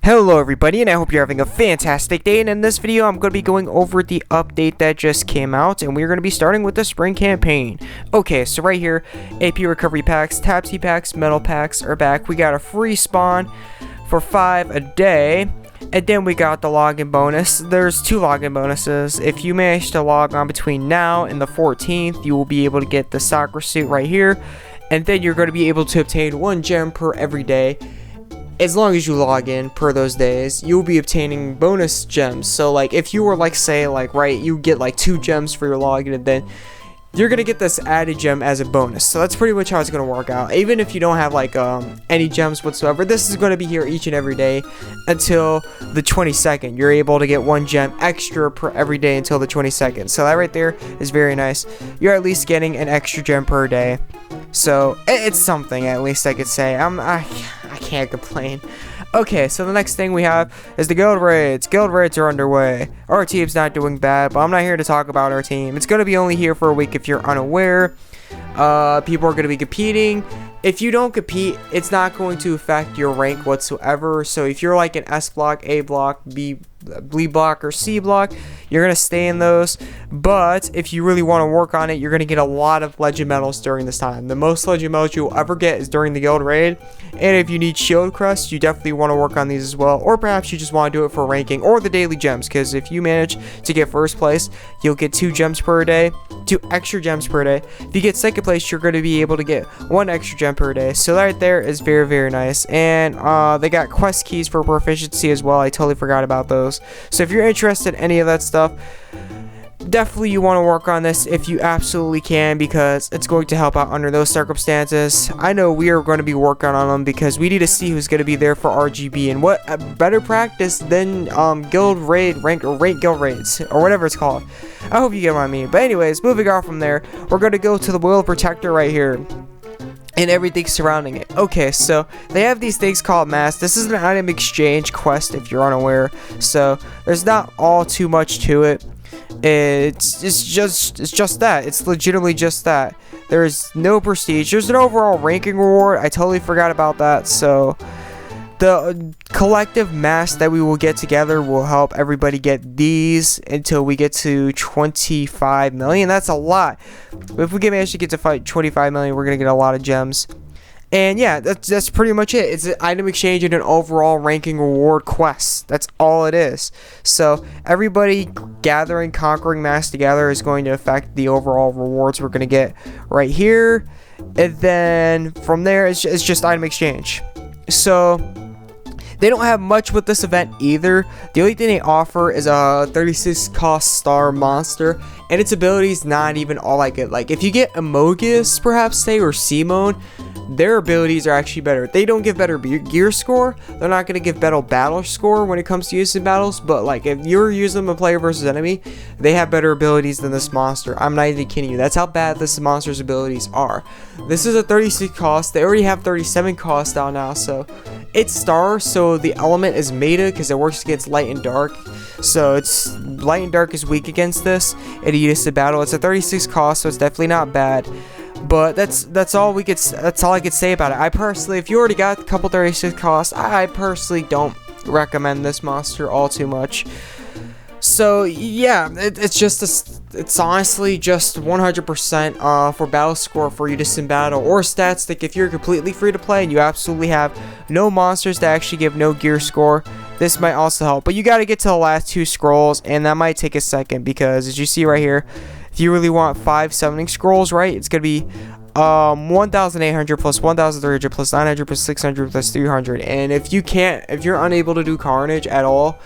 Hello everybody, and I hope you're having a fantastic day. And in this video I'm going to be going over the update that just came out, and we're going to be starting with the spring campaign. Okay, so right here, AP recovery packs, Tapsy packs, metal packs are back. We got a free spawn for 5 a day, and then we got the login bonus. There's 2 login bonuses. If you manage to log on between now and the 14th, you will be able to get the soccer suit right here, and then you're going to be able to obtain 1 gem per every day. As long as you log in per those days, you'll be obtaining bonus gems. So like if you were like say like right, you get like 2 gems for your login, and then you're gonna get this added gem as a bonus. So that's pretty much how it's gonna work out. Even if you don't have like any gems whatsoever, this is gonna be here each and every day until the 22nd. You're able to get 1 gem extra per every day until the 22nd. So that right there is very nice. You're at least getting an extra gem per day. So it's something, at least I could say. I can't complain. Okay, so the next thing we have is the guild raids. Guild raids are underway. Our team's not doing bad, but I'm not here to talk about our team. It's going to be only here for a week if you're unaware. People are going to be competing. If you don't compete, it's not going to affect your rank whatsoever. So if you're like an S block, A block, B block, or C block, you're going to stay in those. But if you really want to work on it, you're going to get a lot of legend medals during this time. The most legend medals you'll ever get is during the guild raid. And if you need shield crests, you definitely want to work on these as well. Or perhaps you just want to do it for ranking or the daily gems. Because if you manage to get first place, you'll get 2 gems per day. 2 extra gems per day. If you get second place, you're going to be able to get 1 extra gem per day. So that right there is very, very nice. And they got quest keys for proficiency as well. I totally forgot about those. So if you're interested in any of that stuff, definitely you want to work on this if you absolutely can, because it's going to help out under those circumstances. I know we are going to be working on them because we need to see who's going to be there for RGB, and what a better practice than guild raid rank guild raids or whatever it's called. I hope you get what I mean. But anyways, moving on from there, we're going to go to the Will Protector right here and everything surrounding it. Okay, so they have these things called masks. This is an item exchange quest if you're unaware, so there's not all too much to it. It's just that. It's legitimately just that. There's no prestige. There's an overall ranking reward. I totally forgot about that. So the collective mass that we will get together will help everybody get these until we get to 25 million. That's a lot. If we can manage to get to fight 25 million, we're gonna get a lot of gems. And yeah, that's pretty much it. It's an item exchange and an overall ranking reward quest. That's all it is. So everybody gathering, conquering mass together is going to affect the overall rewards we're going to get right here. And then from there, it's just item exchange. So they don't have much with this event either. The only thing they offer is a 36 cost star monster, and its abilities not even all that good. Like if you get Amogus, perhaps say, or Simone, their abilities are actually better. They don't give better gear score. They're not going to give better battle score when it comes to using battles. But like if you're using them a player versus enemy, they have better abilities than this monster. I'm not even kidding you. That's how bad this monster's abilities are. This is a 36 cost. They already have 37 cost down now. So it's star. So the element is meta because it works against light and dark. So it's light and dark is weak against this. It uses the battle. It's a 36 cost, so it's definitely not bad. But that's all I could say about it. I personally, if you already got a couple 36 costs, I personally don't recommend this monster all too much. So yeah, it's honestly just 100% for battle score for you to sim battle, or stat stick if you're completely free to play and you absolutely have no monsters that actually give no gear score. This might also help, but you got to get to the last 2 scrolls, and that might take a second because as you see right here, if you really want 5 summoning scrolls, right, it's gonna be 1,800 plus 1,300 plus 900 plus 600 plus 300. And if you're unable to do Carnage at all,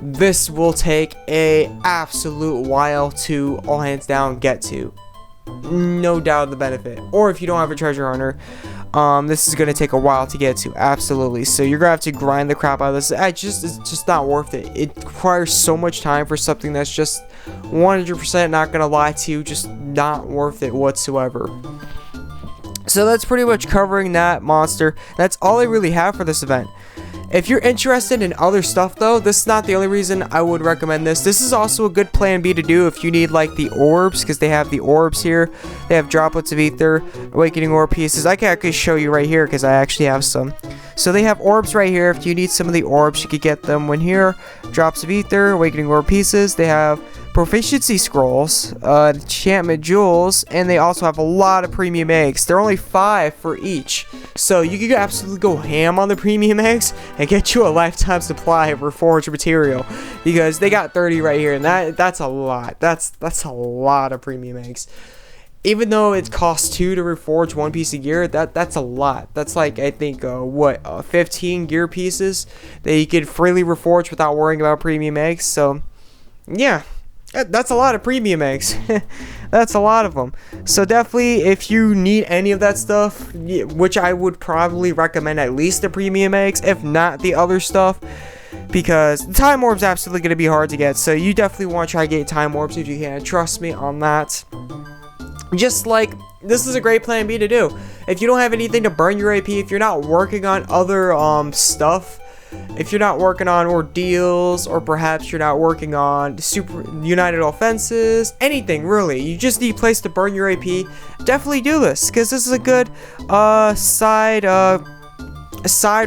this will take a absolute while to all hands down get to. No doubt the benefit. Or if you don't have a treasure hunter, this is gonna take a while to get to. Absolutely. So you're gonna have to grind the crap out of this. It's just not worth it. It requires so much time for something that's just 100%, not gonna lie to you, just not worth it whatsoever. So that's pretty much covering that monster. That's all I really have for this event. If you're interested in other stuff though, this is not the only reason I would recommend this. This is also a good plan B to do if you need like the orbs, because they have the orbs here. They have droplets of ether, awakening orb pieces. I can actually show you right here because I actually have some. So they have orbs right here. If you need some of the orbs, you could get them when here. Drops of ether, awakening orb pieces. They have proficiency scrolls, enchantment jewels, and they also have a lot of premium eggs. They're only 5 for each, so you can absolutely go ham on the premium eggs and get you a lifetime supply of reforged material, because they got 30 right here, and that's a lot. That's a lot of premium eggs. Even though it costs 2 to reforge 1 piece of gear, that's a lot. That's like, I think 15 gear pieces that you could freely reforge without worrying about premium eggs. So yeah, that's a lot of premium eggs. That's a lot of them. So definitely, if you need any of that stuff, which I would probably recommend at least the premium eggs, if not the other stuff, because the time orbs absolutely going to be hard to get. So you definitely want to try to get time orbs if you can. Trust me on that. Just like, this is a great plan B to do. If you don't have anything to burn your AP, if you're not working on other stuff, if you're not working on ordeals, or perhaps you're not working on super united offenses, anything really, you just need a place to burn your AP, definitely do this, because this is a good side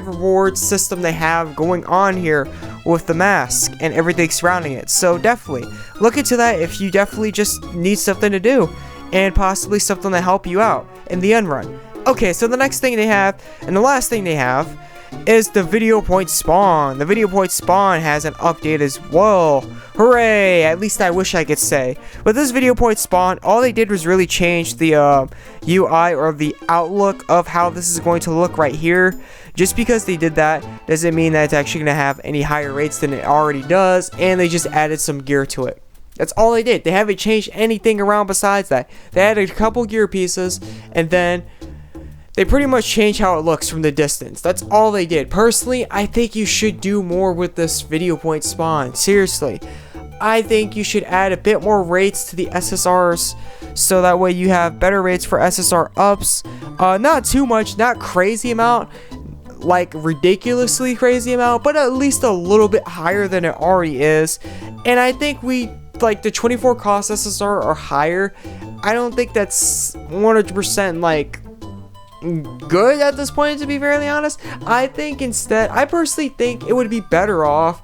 reward system they have going on here with the mask and everything surrounding it. So definitely look into that if you definitely just need something to do, and possibly something to help you out in the end run. Okay, so the next thing they have, and the last thing they have, is the video point spawn. The video point spawn has an update as well. Hooray! At least I wish I could say. With this video point spawn, all they did was really change the UI, or the outlook of how this is going to look right here. Just because they did that doesn't mean that it's actually going to have any higher rates than it already does, and they just added some gear to it. That's all they did. They haven't changed anything around besides that. They added a couple gear pieces, and then they pretty much changed how it looks from the distance. That's all they did. Personally, I think you should do more with this video point spawn. Seriously. I think you should add a bit more rates to the SSRs, so that way you have better rates for SSR ups. Not too much, not crazy amount, like ridiculously crazy amount, but at least a little bit higher than it already is. And I think like the 24 cost SSR or higher, I don't think that's 100% like good at this point, to be fairly honest. I think instead, I personally think it would be better off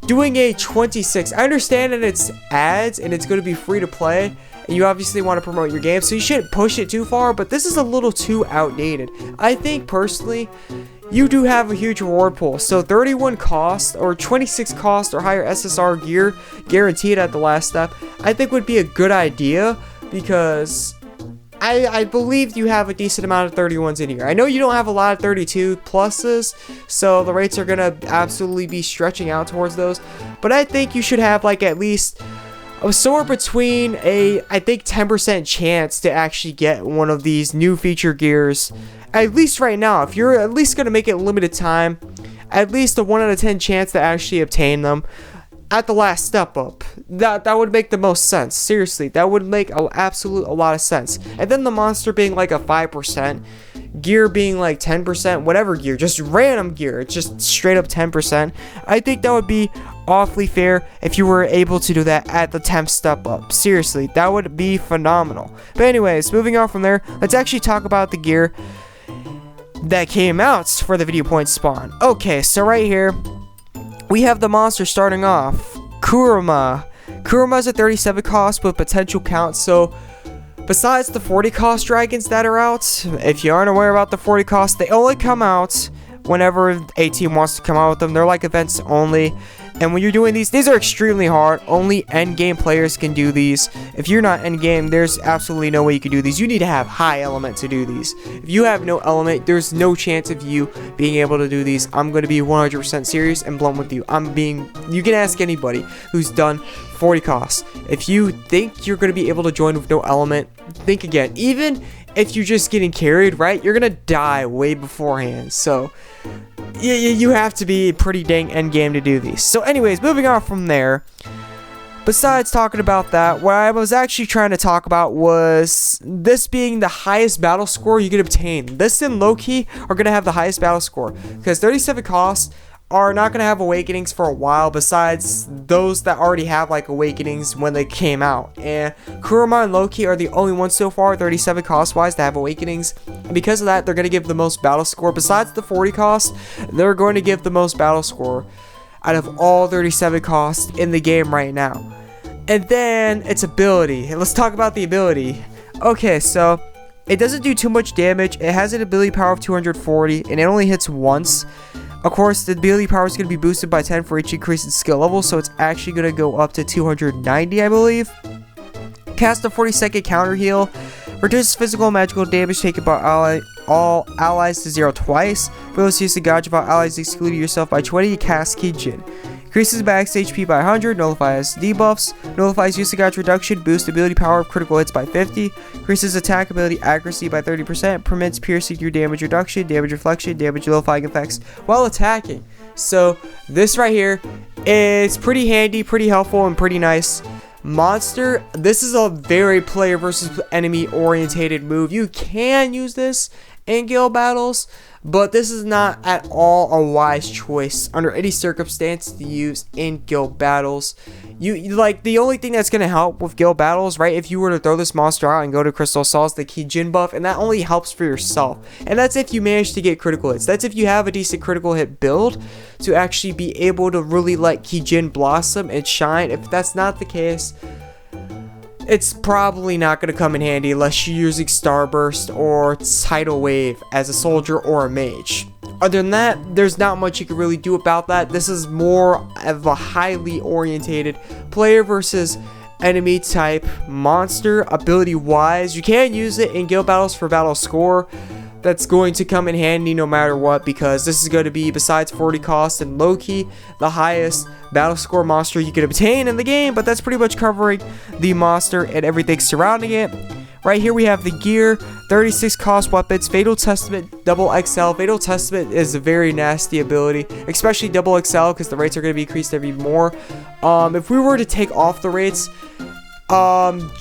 doing a 26. I understand that it's ads and it's going to be free to play, and you obviously want to promote your game, so you shouldn't push it too far, but this is a little too outdated. I think personally, you do have a huge reward pool, so 31 cost or 26 cost or higher SSR gear guaranteed at the last step, I think would be a good idea, because I believe you have a decent amount of 31s in here. I know you don't have a lot of 32 pluses, so the rates are going to absolutely be stretching out towards those, but I think you should have like at least somewhere between I think 10% chance to actually get one of these new feature gears. At least right now, if you're at least going to make it limited time, at least a 1 out of 10 chance to actually obtain them at the last step up. That would make the most sense. Seriously, that would make a lot of sense. And then the monster being like a 5%, gear being like 10%, whatever gear, just random gear, it's just straight up 10%. I think that would be awfully fair if you were able to do that at the 10th step up. Seriously, that would be phenomenal. But anyways, moving on from there, let's actually talk about the gear that came out for the video point spawn. Okay, so right here we have the monster starting off, Kurama. Kurama's a 37 cost with potential count, so besides the 40 cost dragons that are out, if you aren't aware about the 40 cost, they only come out whenever a team wants to come out with them. They're like events only. And when you're doing these are extremely hard. Only endgame players can do these. If you're not endgame, there's absolutely no way you can do these. You need to have high element to do these. If you have no element, there's no chance of you being able to do these. I'm going to be 100% serious and blunt with you. You can ask anybody who's done 40 costs. If you think you're going to be able to join with no element, think again. Even if you're just getting carried, right, you're going to die way beforehand. So you have to be pretty dang endgame to do these. So anyways, moving on from there, besides talking about that, what I was actually trying to talk about was this being the highest battle score you can obtain. This and Loki are going to have the highest battle score, because 37 costs are not going to have awakenings for a while, besides those that already have like awakenings when they came out. And Kurama and Loki are the only ones so far, 37 cost wise, to have awakenings. And because of that, they're going to give the most battle score. Besides the 40 cost, they're going to give the most battle score out of all 37 costs in the game right now. And then its ability. And let's talk about the ability. Okay, so it doesn't do too much damage. It has an ability power of 240, and it only hits once. Of course, the ability power is going to be boosted by 10 for each increase in skill level, so it's actually going to go up to 290, I believe. Cast a 40-second counter heal. Reduces physical and magical damage taken by all allies to 0 twice. For those using Gacha about allies excluding yourself by 20, cast Kijin. Increases max HP by 100, nullifies debuffs, nullifies usage reduction, boosts ability power of critical hits by 50, increases attack ability accuracy by 30%, permits piercing through damage reduction, damage reflection, damage nullifying effects while attacking. So this right here is pretty handy, pretty helpful, and pretty nice. Monster, this is a very player versus enemy orientated move. You can use this in guild battles, but this is not at all a wise choice under any circumstance to use in guild battles. You like, the only thing that's going to help with guild battles, right, if you were to throw this monster out and go to Crystal Assault, the Kijin buff, and that only helps for yourself. And that's if you manage to get critical hits. That's if you have a decent critical hit build to actually be able to really let Kijin blossom and shine. If that's not the case, it's probably not going to come in handy unless you're using Starburst or Tidal Wave as a soldier or a mage. Other than that, there's not much you can really do about that. This is more of a highly orientated player versus enemy type monster. Ability wise, you can use it in guild battles for battle score. That's going to come in handy no matter what, because this is going to be, besides 40 cost and Loki, the highest battle score monster you can obtain in the game. But that's pretty much covering the monster and everything surrounding it. Right here we have the gear, 36 cost weapons, Fatal Testament, Double XL. Fatal Testament is a very nasty ability, especially Double XL, because the rates are going to be increased every more. If we were to take off the rates,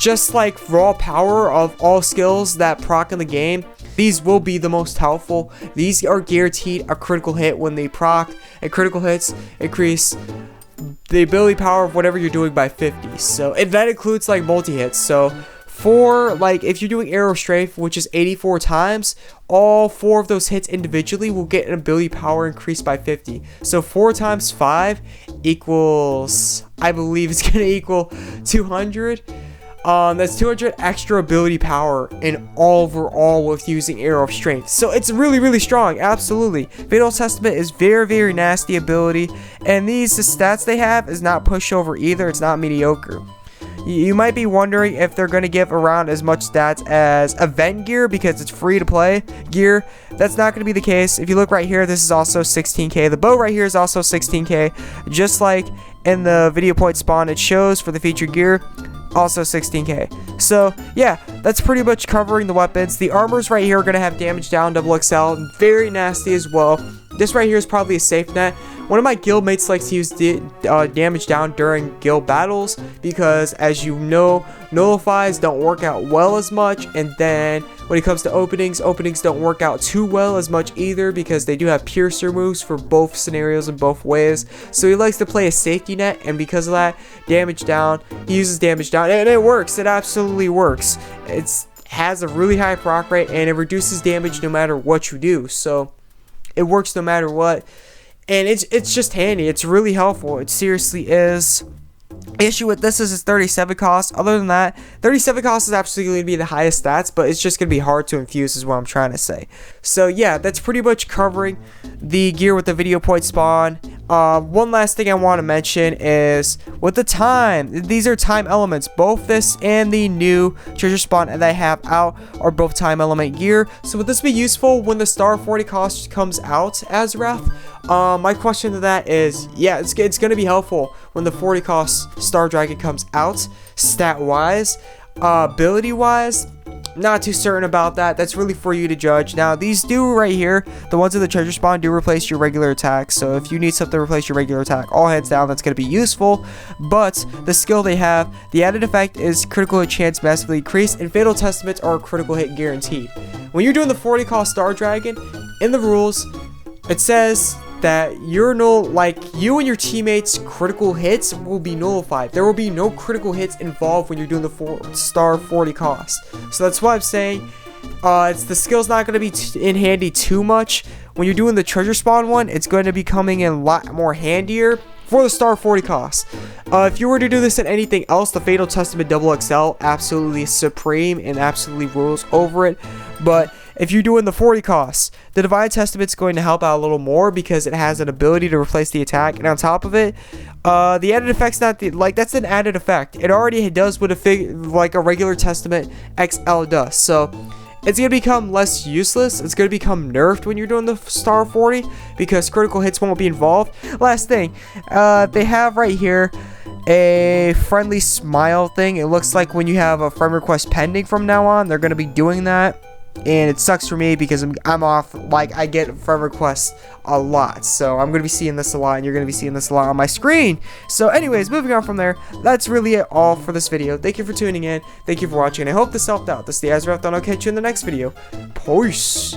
just like raw power of all skills that proc in the game, these will be the most helpful. These are guaranteed a critical hit when they proc, and critical hits increase the ability power of whatever you're doing by 50. So, and that includes like multi-hits. So for like, if you're doing arrow strafe, which is 84 times, all 4 of those hits individually will get an ability power increased by 50. So 4 times 5 equals, I believe it's gonna equal 200. That's 200 extra ability power in overall with using Arrow of Strength. So it's really, really strong. Absolutely. Fatal Testament is very, very nasty ability. And the stats they have is not pushover either. It's not mediocre. You might be wondering if they're going to give around as much stats as event gear because it's free to play gear. That's not going to be the case. If you look right here, this is also 16k. The bow right here is also 16k. Just like in the video point spawn, it shows for the featured gear, also 16k. So yeah, that's pretty much covering the weapons. The armors right here are going to have damage down, double XL, very nasty as well. This right here is probably a safe net. One of my guild mates likes to use damage down during guild battles because, as you know, nullifies don't work out well as much, and then when it comes to openings don't work out too well as much either because they do have piercer moves for both scenarios in both ways. So he likes to play a safety net, and because of that, damage down, he uses damage down, and it works. It absolutely works. It has a really high proc rate, and it reduces damage no matter what you do. So it works no matter what. And it's just handy. It's really helpful. It seriously is. Issue with this is its 37 cost. Other than that, 37 cost is absolutely going to be the highest stats, but it's just going to be hard to infuse is what I'm trying to say. So yeah, that's pretty much covering the gear with the video point spawn. One last thing I want to mention is with the time. These are time elements. Both this and the new treasure spawn that I have out are both time element gear. So would this be useful when the star 40 cost comes out, Azrath? My question to that is, yeah, it's going to be helpful when the 40 cost Star Dragon comes out, stat-wise. Ability-wise, not too certain about that. That's really for you to judge. Now, these do right here, the ones in the treasure spawn do replace your regular attack. So if you need something to replace your regular attack, all hands down, that's going to be useful. But the skill they have, the added effect is critical hit chance massively increased, and Fatal Testaments are critical hit guaranteed. When you're doing the 40 cost Star Dragon, in the rules, it says that you and your teammates' critical hits will be nullified. There will be no critical hits involved when you're doing the star 40 cost. So that's why I'm saying the skill's not going to be in handy too much. When you're doing the treasure spawn one, it's going to be coming in a lot more handier for the star 40 cost. If you were to do this in anything else, the Fatal Testament XXL absolutely supreme and absolutely rules over it. But if you're doing the 40 costs, the Divine Testament's going to help out a little more because it has an ability to replace the attack. And on top of it, the added effect's not that's an added effect. It already does what a regular Testament XL does. So it's going to become less useless. It's going to become nerfed when you're doing the star 40 because critical hits won't be involved. Last thing, they have right here a friendly smile thing. It looks like when you have a friend request pending from now on, they're going to be doing that. And it sucks for me because I'm off. I get friend requests a lot, so I'm gonna be seeing this a lot, and you're gonna be seeing this a lot on my screen. So anyways, moving on from there, that's really it all for this video. Thank you for tuning in, thank you for watching, and I hope this helped out. This is the Azrath, and I'll catch you in the next video. Peace.